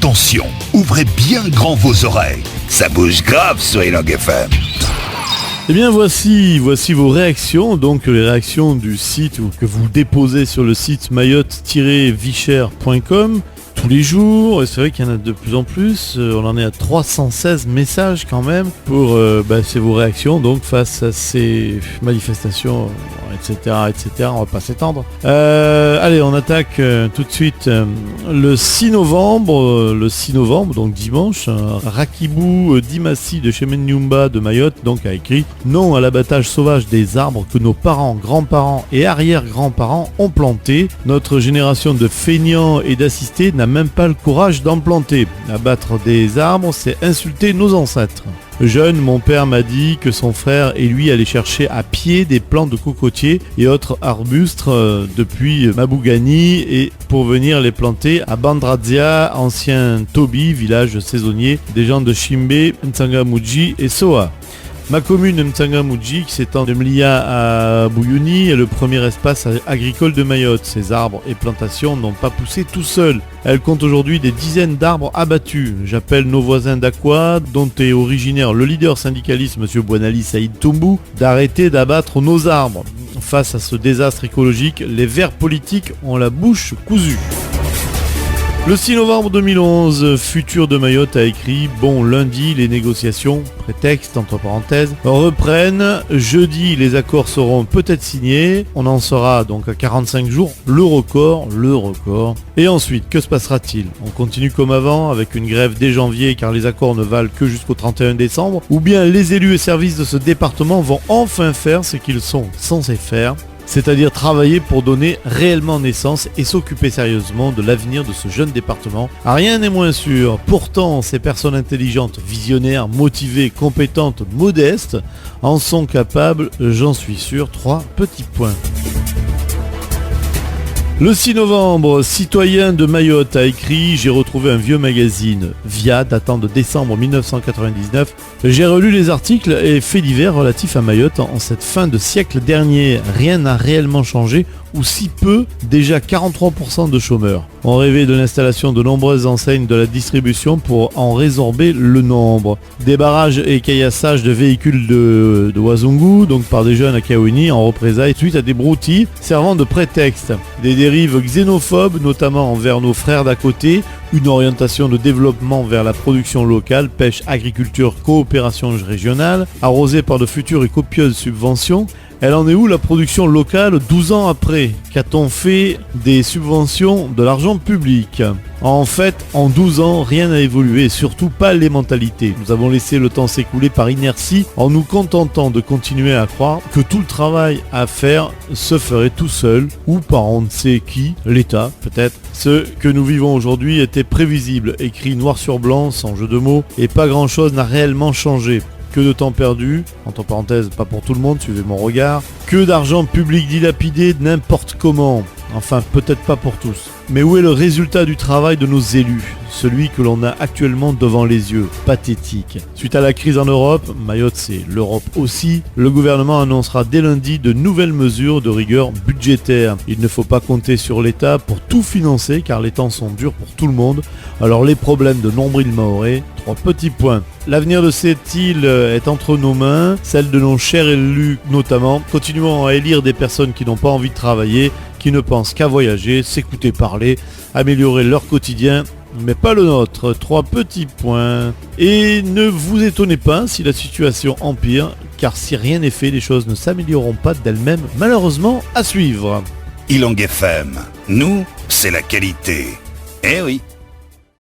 Attention, ouvrez bien grand vos oreilles. Ça bouge grave sur Elang FM. Eh bien voici vos réactions, donc les réactions du site ou que vous déposez sur le site mayotte-vichère.com tous les jours, et c'est vrai qu'il y en a de plus en plus, on en est à 316 messages quand même pour c'est vos réactions donc face à ces manifestations, etc. On va pas s'étendre. Allez, on attaque tout de suite le 6 novembre, donc dimanche. Rakibou Dimassi de Chemenyumba de Mayotte donc a écrit « Non à l'abattage sauvage des arbres que nos parents, grands-parents et arrière-grands-parents ont plantés. Notre génération de feignants et d'assistés n'a même pas le courage d'en planter. Abattre des arbres, c'est insulter nos ancêtres. » Jeune, mon père m'a dit que son frère et lui allaient chercher à pied des plants de cocotiers et autres arbustes depuis Mabougani et pour venir les planter à Bandrazia, ancien Tobi, village saisonnier des gens de Chimbe, Ntsangamuji et Soa. Ma commune Ntsangamuji, qui s'étend de Mlia à Bouyouni, est le premier espace agricole de Mayotte. Ces arbres et plantations n'ont pas poussé tout seuls. Elle compte aujourd'hui des dizaines d'arbres abattus. J'appelle nos voisins d'Aqua, dont est originaire le leader syndicaliste M. Bouanali Saïd Toumbou, d'arrêter d'abattre nos arbres. Face à ce désastre écologique, les verts politiques ont la bouche cousue. Le 6 novembre 2011, Futur de Mayotte a écrit « Bon, lundi, les négociations, prétexte, entre parenthèses, reprennent. Jeudi, les accords seront peut-être signés. On en sera donc à 45 jours. Le record. Et ensuite, que se passera-t-il ? On continue comme avant, avec une grève dès janvier, car les accords ne valent que jusqu'au 31 décembre. Ou bien les élus et services de ce département vont enfin faire ce qu'ils sont censés faire, c'est-à-dire travailler pour donner réellement naissance et s'occuper sérieusement de l'avenir de ce jeune département. Rien n'est moins sûr. Pourtant, ces personnes intelligentes, visionnaires, motivées, compétentes, modestes en sont capables, j'en suis sûr. 3 petits points. Le 6 novembre, Citoyen de Mayotte a écrit « J'ai retrouvé un vieux magazine, Via, datant de décembre 1999. J'ai relu les articles et faits divers relatifs à Mayotte en cette fin de siècle dernier. Rien n'a réellement changé, ou si peu, déjà 43% de chômeurs. On rêvait de l'installation de nombreuses enseignes de la distribution pour en résorber le nombre. Des barrages et caillassages de véhicules de Wazungu, donc par des jeunes à Kaouni, en représailles suite à des broutilles servant de prétexte. Des dérives xénophobes, notamment envers nos frères d'à côté, une orientation de développement vers la production locale, pêche, agriculture, coopération régionale, arrosée par de futures et copieuses subventions. Elle en est où la production locale 12 ans après ? Qu'a-t-on fait des subventions, de l'argent public ? En fait, en 12 ans, rien n'a évolué et surtout pas les mentalités. Nous avons laissé le temps s'écouler par inertie en nous contentant de continuer à croire que tout le travail à faire se ferait tout seul ou par on ne sait qui, l'État peut-être. Ce que nous vivons aujourd'hui était prévisible, écrit noir sur blanc, sans jeu de mots, et pas grand-chose n'a réellement changé. Que de temps perdu, entre parenthèses, pas pour tout le monde, suivez mon regard. Que d'argent public dilapidé n'importe comment. Enfin, peut-être pas pour tous. Mais où est le résultat du travail de nos élus ? Celui que l'on a actuellement devant les yeux. Pathétique. Suite à la crise en Europe, Mayotte c'est l'Europe aussi, le gouvernement annoncera dès lundi de nouvelles mesures de rigueur budgétaire. Il ne faut pas compter sur l'État pour tout financer car les temps sont durs pour tout le monde. Alors les problèmes de nombril mahorais, 3 petits points. L'avenir de cette île est entre nos mains, celle de nos chers élus notamment. Continuons à élire des personnes qui n'ont pas envie de travailler, qui ne pensent qu'à voyager, s'écouter parler, améliorer leur quotidien, mais pas le nôtre. 3 petits points. Et ne vous étonnez pas si la situation empire, car si rien n'est fait, les choses ne s'amélioreront pas d'elles-mêmes, malheureusement à suivre. Elang FM, nous, c'est la qualité. Eh oui.